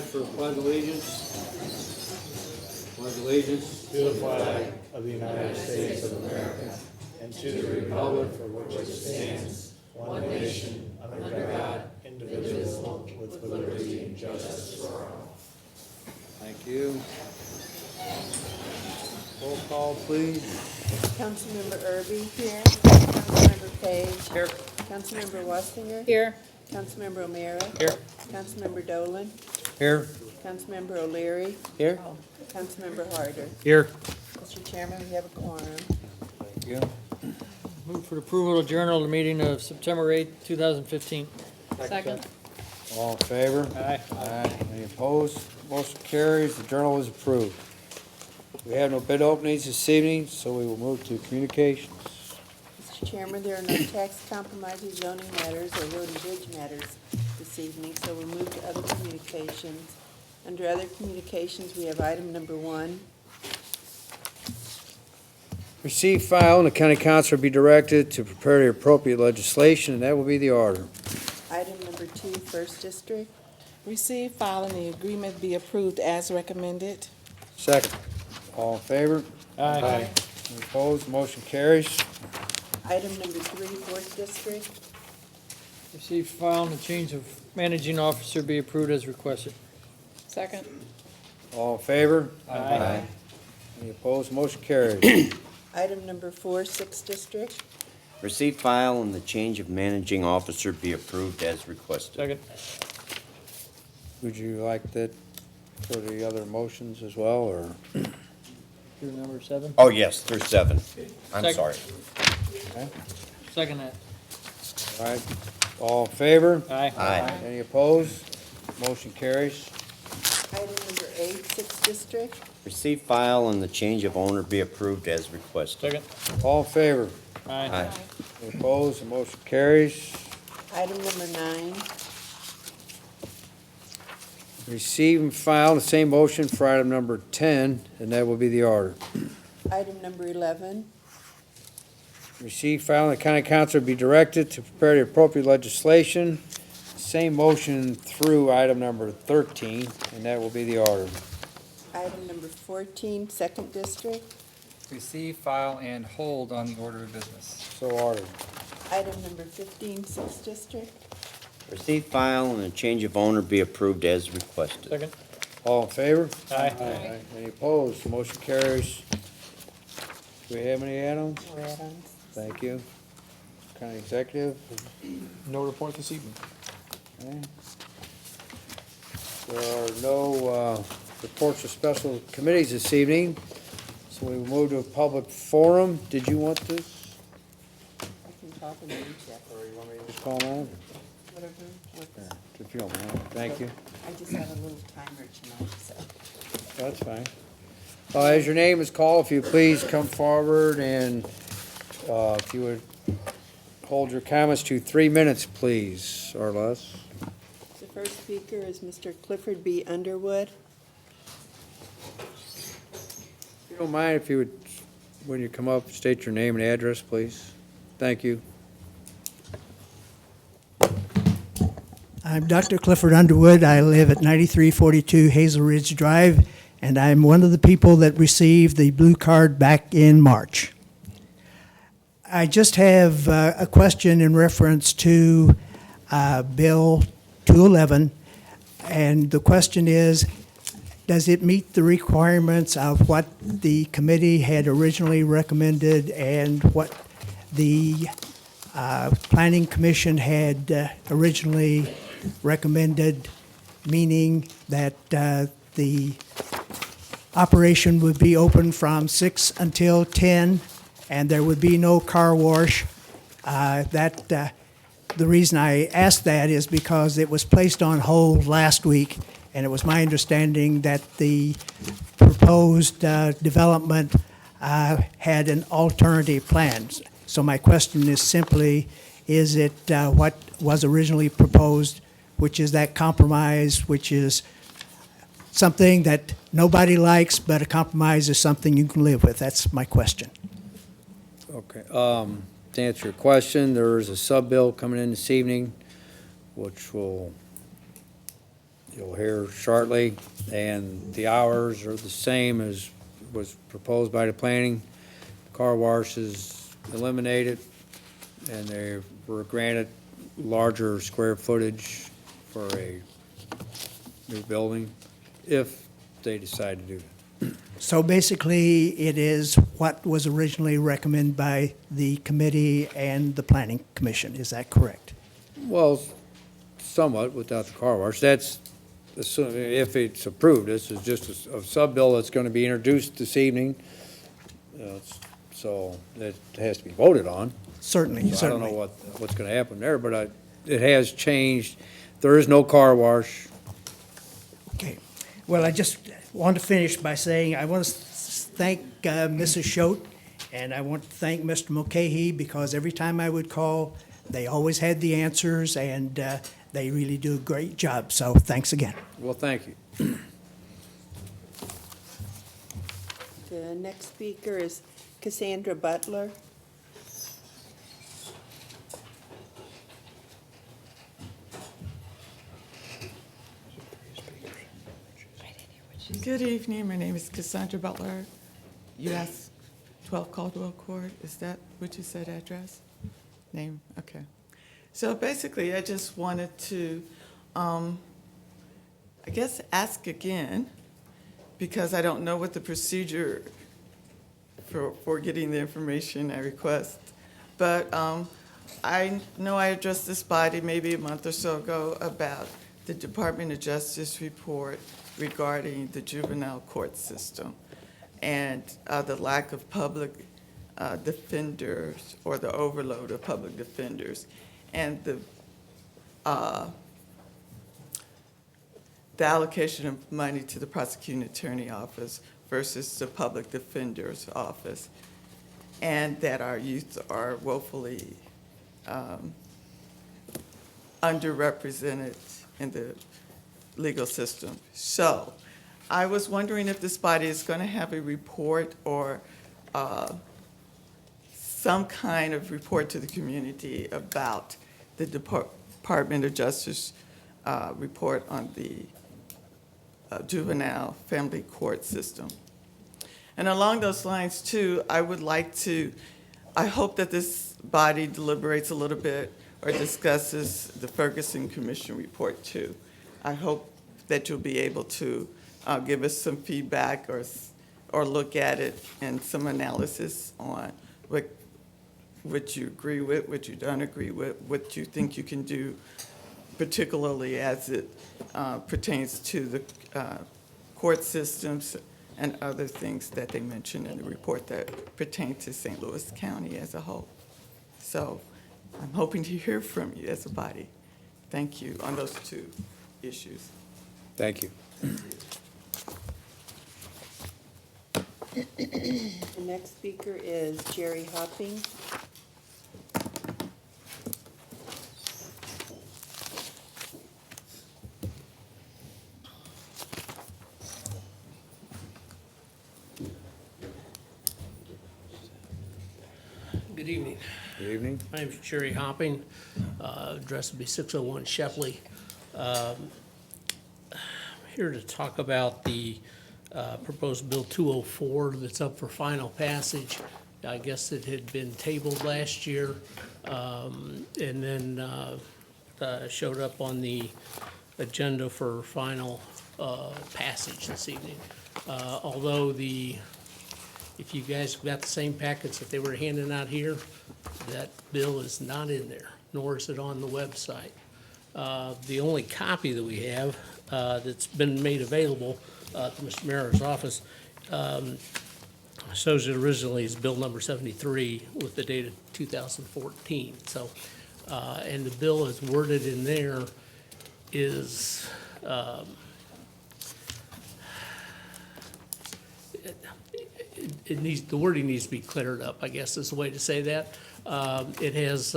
for pledge allegiance. Pledge allegiance to the flag of the United States of America and to the republic for which it stands, one nation, under God, indivisible, with liberty and justice for all. Thank you. Roll call, please. Councilmember Erby. Here. Councilmember Page. Here. Councilmember Wassinger. Here. Councilmember O'Meara. Here. Councilmember Dolan. Here. Councilmember O'Leary. Here. Councilmember Harder. Here. Mr. Chairman, we have a quorum. Thank you. Move for the approval of journal of the meeting of September 8th, 2015. Second. All in favor? Aye. Aye. Any opposed? Motion carries. The journal is approved. We have no bid openings this evening, so we will move to communications. Mr. Chairman, there are no tax compromises, zoning matters, or road and bridge matters this evening, so we'll move to other communications. Under other communications, we have item number 1. Receive, file, and the county council be directed to prepare the appropriate legislation, and that will be the order. Item number 2, First District. Receive, file, and the agreement be approved as recommended. Second. All in favor? Aye. Any opposed? Motion carries. Item number 3, Fourth District. Receive, file, and the change of managing officer be approved as requested. Second. All in favor? Aye. Any opposed? Motion carries. Item number 4, Sixth District. Receive, file, and the change of managing officer be approved as requested. Second. Would you like that for the other motions as well, or? Through number 7. Oh, yes, through 7. I'm Second. sorry. Second that. All right, all in favor? Aye. Aye. Any opposed? Motion carries. Item number 8, Sixth District. Receive, file, and the change of owner be approved as requested. Second. All in favor? Aye. Any opposed? The motion carries. Item number 9. Receive and file the same motion for item number 10, and that will be the order. Item number 11. Receive, file, and the county council be directed to prepare the appropriate legislation. Same motion through item number 13, and that will be the order. Item number 14, Second District. Receive, file, and hold on the order of business. So ordered. Item number 15, Sixth District. Receive, file, and the change of owner be approved as requested. Second. All in favor? Aye. Any opposed? The motion carries. Do we have any add-ons? No add-ons. Thank you. County Executive? No report this evening. Okay. There are no reports of special committees this evening, so we will move to a public forum. Did you want this? I can talk in the chat, Or you want me to just call on? whatever. What's- If you don't mind. Thank you. I just have a little timer tonight, so. That's fine. As your name is called, if you please come forward, and if you would hold your comments to 3 minutes, please, or less. The first speaker is Mr. Clifford B. Underwood. If you don't mind, if you would, when you come up, state your name and address, please. Thank you. I'm Dr. Clifford Underwood. I live at 9342 Hazel Ridge Drive, and I'm one of the people that received the blue card back in March. I just have a question in reference to Bill 211, and the question is, does it meet the requirements of what the committee had originally recommended and what the Planning Commission had originally recommended, meaning that the operation would be open from 6 until 10, and there would be no car wash. The reason I asked that is because it was placed on hold last week, and it was my understanding that the proposed development had an alternative plan. So my question is simply, is it what was originally proposed, which is that compromise, which is something that nobody likes, but a compromise is something you can live with? That's my question. Okay. To answer your question, there is a sub-bill coming in this evening, which will you'll hear shortly. And the hours are the same as was proposed by the planning. Car wash is eliminated, and they were granted larger square footage for a new building, if they decide to do that. So basically, it is what was originally recommended by the committee and the planning commission. Is that correct? Well, somewhat without the car wash. That's, if it's approved, this is just a sub-bill that's going to be introduced this evening. So it has to be voted on. Certainly, So I don't know certainly. what's going to happen there, but it has changed. There is no car wash. Okay. Well, I just want to finish by saying I want to thank Mrs. Schote, and I want to thank Mr. Mulcahy, because every time I would call, they always had the answers, and they really do a great job. So thanks again. Well, thank you. The next speaker is Cassandra Butler. Good evening. My name is Cassandra Butler. U.S. 12 Caldwell Court. Is that what you said, address? Name? Okay. So basically, I just wanted to, I guess, ask again, because I don't know what the procedure for getting the information I request. But I know I addressed this body maybe a month or so ago about the Department of Justice report regarding the juvenile court system and the lack of public defenders, or the overload of public defenders, and the allocation of money to the prosecuting attorney office versus the public defender's office, and that our youth are woefully underrepresented in the legal system. So I was wondering if this body is going to have a report or some kind of report to the community about the Department of Justice report on the juvenile family court system. And along those lines, too, I hope that this body deliberates a little bit or discusses the Ferguson Commission report, too. I hope that you'll be able to give us some feedback or look at it and some analysis on what you agree with, what you don't agree with, what you think you can do, particularly as it pertains to the court systems and other things that they mentioned in the report that pertain to St. Louis County as a whole. So I'm hoping to hear from you as a body. Thank you on those two issues. Thank you. The next speaker is Jerry Hopping. Good evening. Good evening. My name's Jerry Hopping. Address would be 601 Shepley. Here to talk about the proposed Bill 204 that's up for final passage. I guess it had been tabled last year and then showed up on the agenda for final passage this evening. Although if you guys got the same packets that they were handing out here, that bill is not in there, nor is it on the website. The only copy that we have that's been made available to Mr. Mayor's office shows it originally as Bill number 73 with the date of 2014. So, and the bill as worded in there is it needs, the wording needs to be cleared up, I guess is the way to say that. It has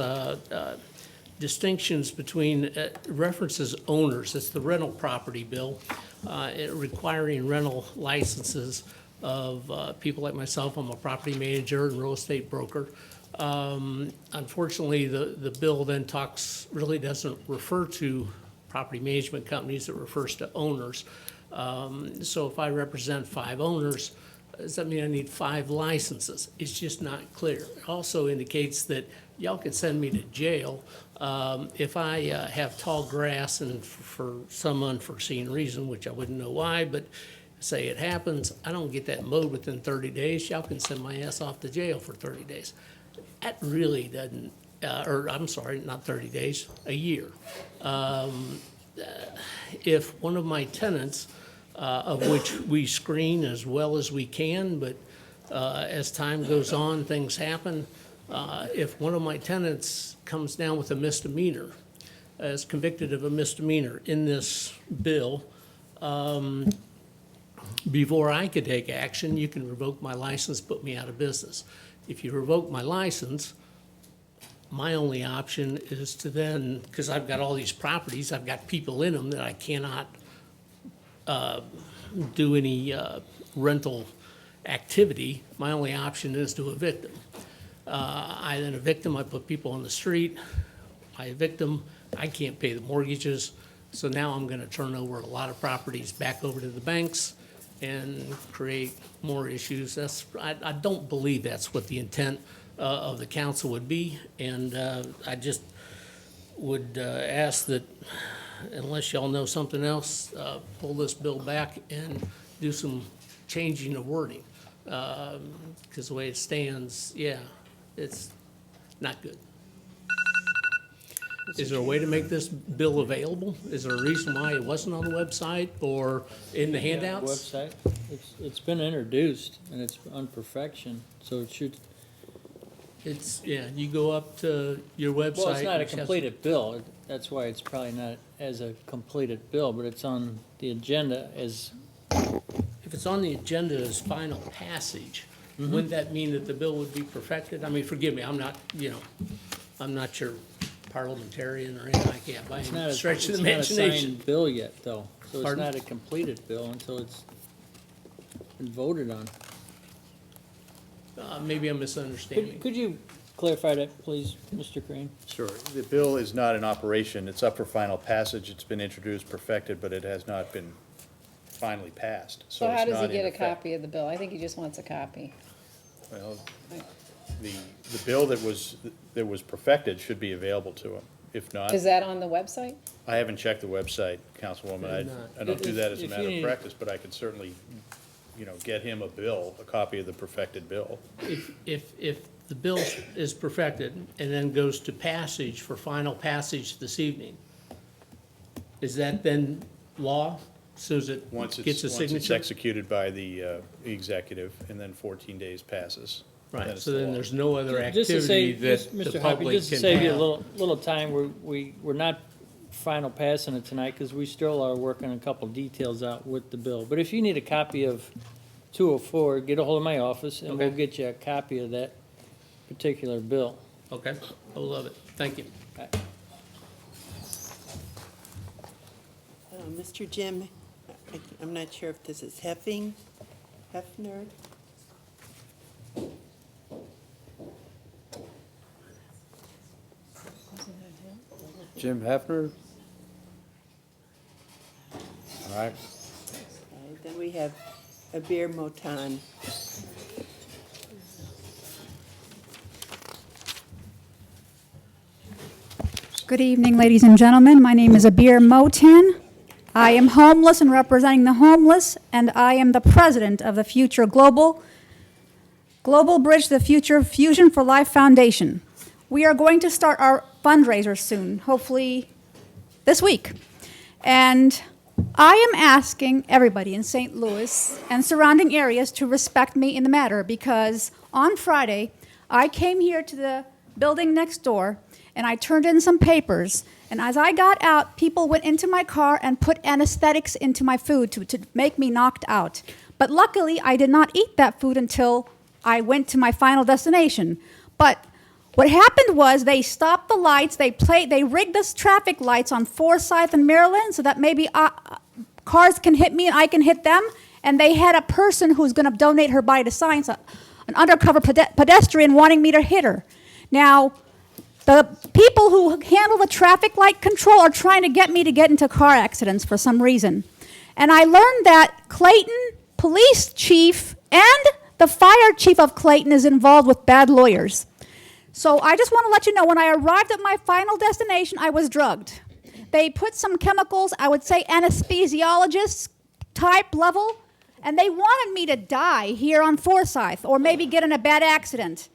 distinctions between, references owners, it's the rental property bill, requiring rental licenses of people like myself. I'm a property manager and real estate broker. Unfortunately, the bill then really doesn't refer to property management companies that refers to owners. So if I represent 5 owners, does that mean I need 5 licenses? It's just not clear. It also indicates that y'all could send me to jail if I have tall grass and for some unforeseen reason, which I wouldn't know why, but say it happens, I don't get that mowed within 30 days, y'all can send my ass off to jail for 30 days. That really doesn't, or I'm sorry, not 30 days, a year. If one of my tenants, of which we screen as well as we can, but as time goes on, things happen. If one of my tenants comes down with a misdemeanor, is convicted of a misdemeanor in this bill, before I could take action, you can revoke my license, put me out of business. If you revoke my license, my only option is to then, because I've got all these properties, I've got people in them that I cannot do any rental activity, my only option is to evict them. I then evict them, I put people on the street, I evict them, I can't pay the mortgages, so now I'm gonna turn over a lot of properties back over to the banks and create more issues. I don't believe that's what the intent of the council would be, and I just would ask that, unless y'all know something else, pull this bill back and do some changing of wording. Because the way it stands, yeah, it's not good. Is there a way to make this bill available? Is there a reason why it wasn't on the website or in the handouts? Website, it's been introduced and it's on perfection, so it should, It's, yeah, you go up to your website. well, it's not a which has- completed bill. That's why it's probably not as a completed bill, but it's on the agenda as, If it's on the agenda as final passage, wouldn't that mean that the bill would be perfected? I mean, forgive me, I'm not, I'm not your parliamentarian or anything like that by it's not any a, stretch it's of the not a imagination. signed bill yet, though. So it's Pardon? not a completed bill until it's been voted on. Maybe I'm misunderstanding. Could you clarify that, please, Mr. Crane? Sure. The bill is not in operation. It's up for final passage. It's been introduced, perfected, but it has not been finally passed. So how it's does he not in get a effect. copy of the bill? I think he just wants a copy. Well, the bill that was perfected should be available to him. If not, Is that on the website? I haven't checked the website, Councilwoman. I don't do that as a If you matter of need- practice, but I could certainly, get him a bill, a copy of the perfected bill. If the bill is perfected and then goes to passage for final passage this evening, is that then law? So as it Once gets a it's signature? executed by the executive, and then 14 days passes. Right, it's so the then law. there's no other Just to activity save, that Mr. the Harvey, public just to can save you a have. little time, we're not final passing it tonight, because we still are working a couple details out with the bill. But if you need a copy of 204, get a hold of my office, and we'll Okay. get you a copy of that particular bill. Okay, I love it, thank you. Mr. Jim, I'm not sure if this is Hefner? Jim Hefner? All right. Okay, then we have Abir Motan. Good evening, ladies and gentlemen. My name is Abir Motan. I am homeless and representing the homeless, and I am the president of the Future Global Bridge to the Future Fusion for Life Foundation. We are going to start our fundraiser soon, hopefully this week. And I am asking everybody in St. Louis and surrounding areas to respect me in the matter, because on Friday, I came here to the building next door and I turned in some papers, and as I got out, people went into my car and put anesthetics into my food to make me knocked out. But luckily, I did not eat that food until I went to my final destination. But what happened was they stopped the lights, they rigged the traffic lights on Forsyth and Maryland so that maybe cars can hit me and I can hit them, and they had a person who's going to donate her body to science, an undercover pedestrian wanting me to hit her. Now, The people who handle the traffic light control are trying to get me to get into car accidents for some reason. And I learned that Clayton police chief and the fire chief of Clayton is involved with bad lawyers. So I just want to let you know, when I arrived at my final destination, I was drugged. They put some chemicals, I would say anesthesiologist type level, and they wanted me to die here on Forsyth or maybe get in a bad accident.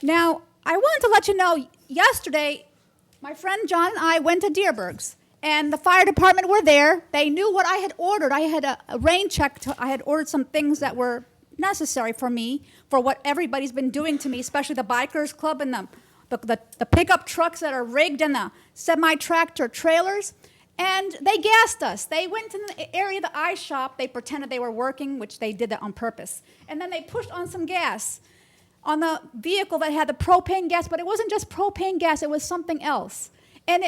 Now, I wanted to let you know, yesterday, my friend John and I went to Deerberg's, and the fire department were there. They knew what I had ordered. I had a rain check. I had ordered some things that were necessary for me, for what everybody's been doing to me, especially the bikers club and the pickup trucks that are rigged and the semi-tractor trailers. And they gassed us. They went to the area of the eye shop. They pretended they were working, which they did that on purpose. And then they pushed on some gas on the vehicle that had the propane gas, but it wasn't just propane gas, it was something else. And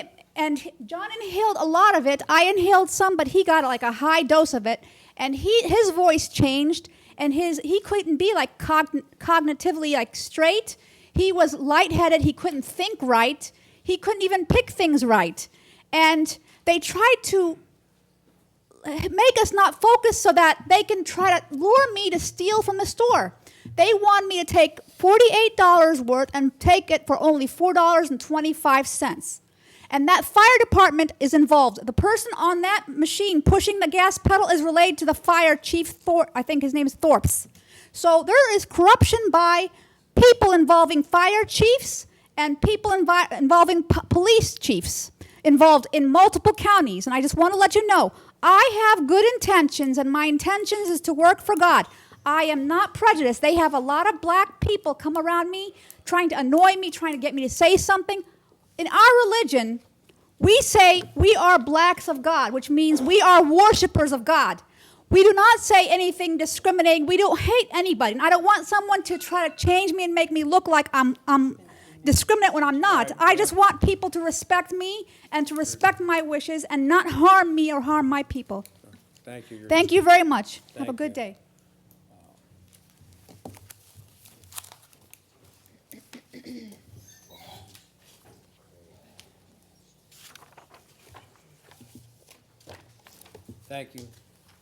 John inhaled a lot of it. I inhaled some, but he got like a high dose of it. And his voice changed, and he couldn't be like cognitively like straight. He was lightheaded. He couldn't think right. He couldn't even pick things right. And they tried to make us not focus so that they can try to lure me to steal from the store. They want me to take $48 worth and take it for only $4.25. And that fire department is involved. The person on that machine pushing the gas pedal is related to the fire chief, I think his name is Thorpe's. So there is corruption by people involving fire chiefs and people involving police chiefs involved in multiple counties. And I just want to let you know, I have good intentions, and my intentions is to work for God. I am not prejudiced. They have a lot of black people come around me, trying to annoy me, trying to get me to say something. In our religion, we say we are blacks of God, which means we are worshipers of God. We do not say anything discriminating. We don't hate anybody. And I don't want someone to try to change me and make me look like I'm discriminate when I'm not. I just want people to respect me and to respect my wishes and not harm me or harm my people. Thank you. Thank you very much. Have a Thank good you. day. Thank you.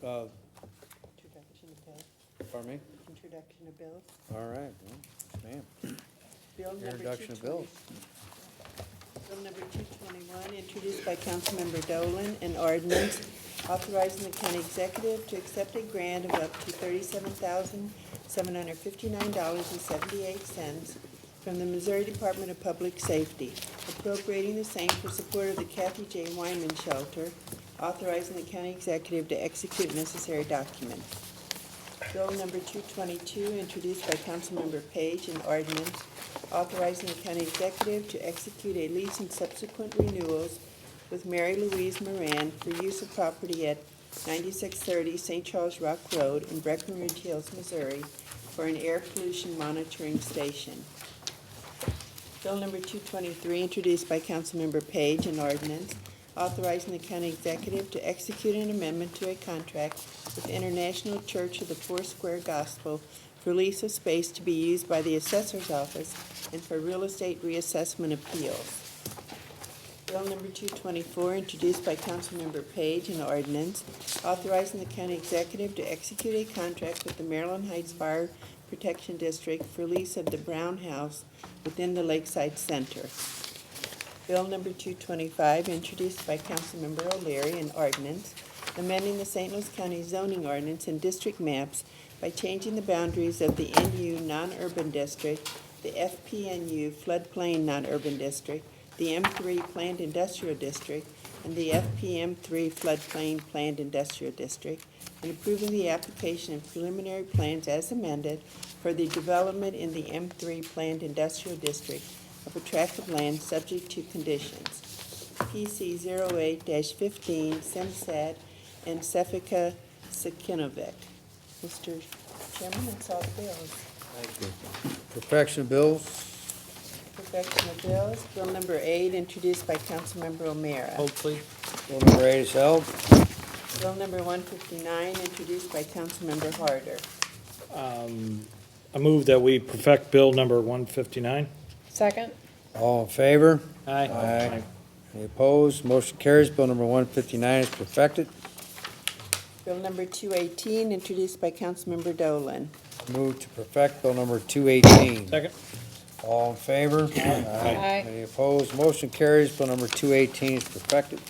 Introduction of bills. Pardon me? Introduction of bills. All right, well, ma'am. Bill number Introduction of 220 bills. Bill number 221, introduced by Councilmember Dolan, an ordinance authorizing the county executive to accept a grant of up to $37,759.78 from the Missouri Department of Public Safety, appropriating the same for support of the Kathy J. Wyman Shelter, authorizing the county executive to execute necessary documents. Bill number 222, introduced by Councilmember Page, an ordinance authorizing the county executive to execute a lease and subsequent renewals with Mary Louise Moran for use of property at 9630 St. Charles Rock Road in Breckenridge Hills, Missouri, for an air pollution monitoring station. Bill number 223, introduced by Councilmember Page, an ordinance authorizing the county executive to execute an amendment to a contract with International Church of the Foursquare Gospel for lease of space to be used by the assessor's office and for real estate reassessment appeals. Bill number 224, introduced by Councilmember Page, an ordinance authorizing the county executive to execute a contract with the Maryland Heights Fire Protection District for lease of the Brown House within the Lakeside Center. Bill number 225, introduced by Councilmember O'Leary, an ordinance amending the St. Louis County zoning ordinance and district maps by changing the boundaries of the NU non-urban district, the FPNU floodplain non-urban district, the M3 planned industrial district, and the FPM3 floodplain planned industrial district, and approving the application of preliminary plans as amended for the development in the M3 planned industrial district of a tract of land subject to conditions. PC 08-15, Simsad, and Sefika Sakinovic. Mr. Chairman, that's all the bills. Thank you. Perfection of bills. Perfection of bills. Bill number 8, introduced by Councilmember O'Meara. Hold, please. Bill number 8 is held. Bill number 159, introduced by Councilmember Harder. I move that we perfect Bill number 159. Second? All in favor? Aye. Any opposed? Motion carries. Bill number 159 is perfected. Bill number 218, introduced by Councilmember Dolan. Move to perfect Bill number 218. Second. All in favor? Aye. Any opposed? Motion carries. Bill number 218 is perfected.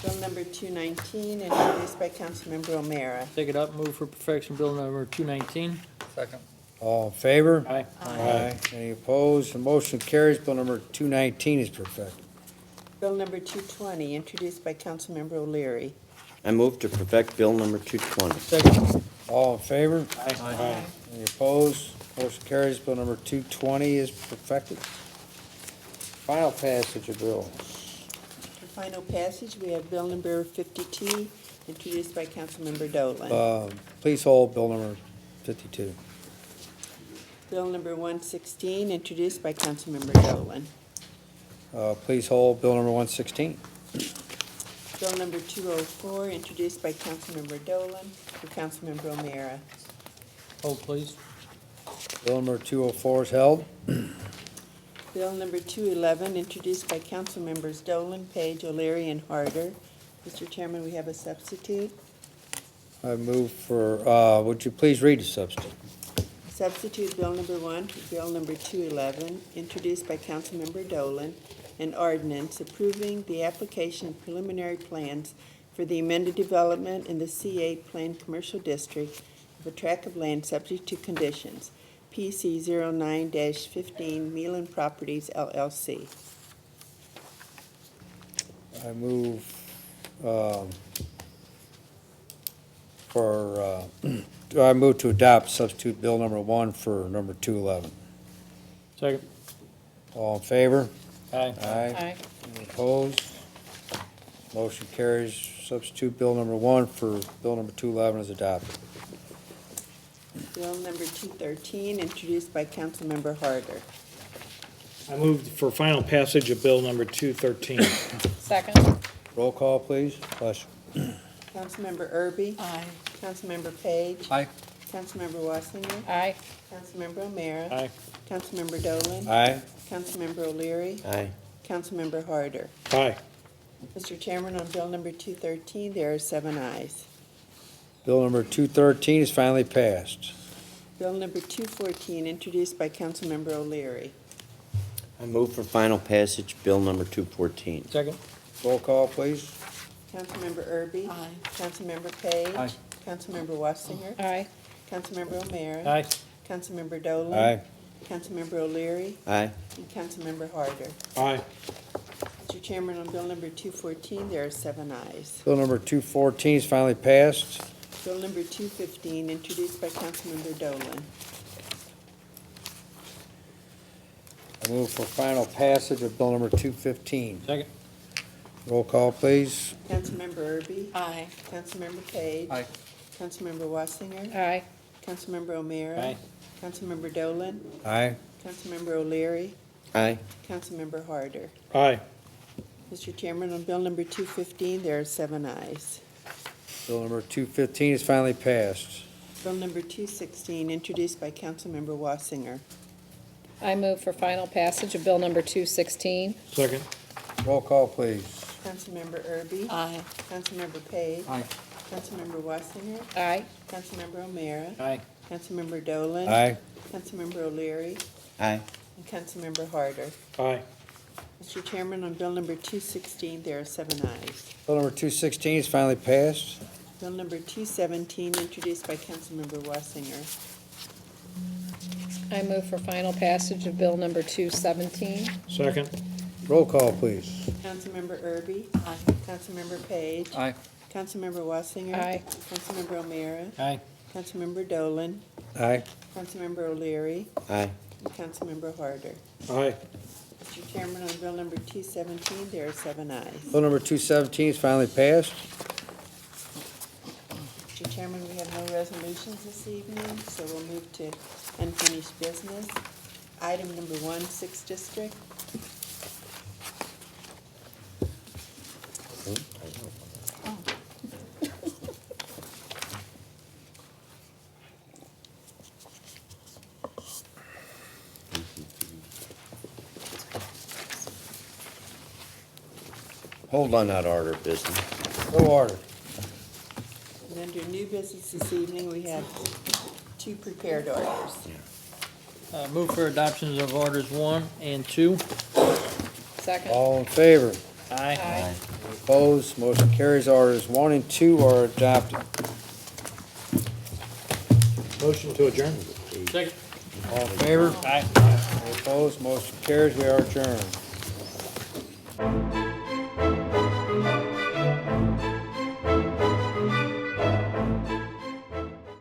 Bill number 219, introduced by Councilmember O'Meara. Take it up, move for perfection, bill number 219. Second. All in favor? Aye. Any opposed? The motion carries. Bill number 219 is perfected. Bill number 220, introduced by Councilmember O'Leary. I move to perfect Bill number 220. Second. All in favor? Aye. Any opposed? Motion carries. Bill number 220 is perfected. Final passage of bills. For final passage, we have Bill number 52, introduced by Councilmember Dolan. Please hold Bill number 52. Bill number 116, introduced by Councilmember Dolan. Please hold Bill number 116. Bill number 204, introduced by Councilmember Dolan for Councilmember O'Meara. Hold, please. Bill number 204 is held. Bill number 211, introduced by Councilmembers Dolan, Page, O'Leary, and Harder. Mr. Chairman, we have a substitute. I move for, would you please read the substitute? Substitute Bill number 1 for Bill number 211, introduced by Councilmember Dolan, an ordinance approving the application of preliminary plans for the amended development in the C8 Plain Commercial District of a tract of land subject to conditions, PC 09-15 Meelan Properties LLC. I move I move to adopt substitute Bill number 1 for number 211. Second. All in favor? Aye. Aye. Any opposed? Motion carries. Substitute Bill number 1 for Bill number 211 is adopted. Bill number 213, introduced by Councilmember Harder. I move for final passage of Bill number 213. Second. Roll call, please. Bless you. Councilmember Erby? Aye. Councilmember Page? Aye. Councilmember Wassinger? Aye. Councilmember O'Meara? Aye. Councilmember Dolan? Aye. Councilmember O'Leary? Aye. Councilmember Harder. Aye. Mr. Chairman, on Bill number 213, there are 7 ayes. Bill number 213 is finally passed. Bill number 214, introduced by Councilmember O'Leary. I move for final passage Bill number 214. Second. Roll call, please. Councilmember Erby? Aye. Councilmember Page? Aye. Councilmember Wassinger? Aye. Councilmember O'Meara? Aye. Councilmember Dolan? Aye. Councilmember O'Leary? Aye. And Councilmember Harder. Aye. Mr. Chairman, on Bill number 214, there are 7 ayes. Bill number 214 is finally passed. Bill number 215, introduced by Councilmember Dolan. I move for final passage of Bill number 215. Second. Roll call, please. Councilmember Erby? Aye. Councilmember Page? Aye. Councilmember Wassinger? Aye. Councilmember O'Meara? Aye. Councilmember Dolan? Aye. Councilmember O'Leary? Aye. Councilmember Harder. Aye. Mr. Chairman, on Bill number 215, there are 7 ayes. Bill number 215 is finally passed. Bill number 216, introduced by Councilmember Wassinger. I move for final passage of bill number 216. Second. Roll call, please. Councilmember Erby? Aye. Councilmember Page? Aye. Councilmember Wassinger? Aye. Councilmember O'Meara? Aye. Councilmember Dolan? Aye. Councilmember O'Leary? Aye. And Councilmember Harder. Aye. Mr. Chairman, on Bill number 216, there are 7 ayes. Bill number 216 is finally passed. Bill number 217, introduced by Councilmember Wassinger. I move for final passage of bill number 217. Second. Roll call, please. Councilmember Erby? Aye. Councilmember Page? Aye. Councilmember Wassinger? Aye. Councilmember O'Meara? Aye. Councilmember Dolan? Aye. Councilmember O'Leary? Aye. And Councilmember Harder. Aye. Mr. Chairman, on Bill number 217, there are 7 ayes. Bill number 217 is finally passed. Mr. Chairman, we have no resolutions this evening, so we'll move to unfinished business. Item number 1, 6th District. Hold on that order of business. So ordered. And under new business this evening, we have 2 prepared orders. Move for adoptions of orders 1 and 2. Second. All in favor? Aye. Opposed? Motion carries. Orders 1 and 2 are adopted. Motion to adjourn. Second. All in favor? Aye. Opposed? Motion carries. We are adjourned.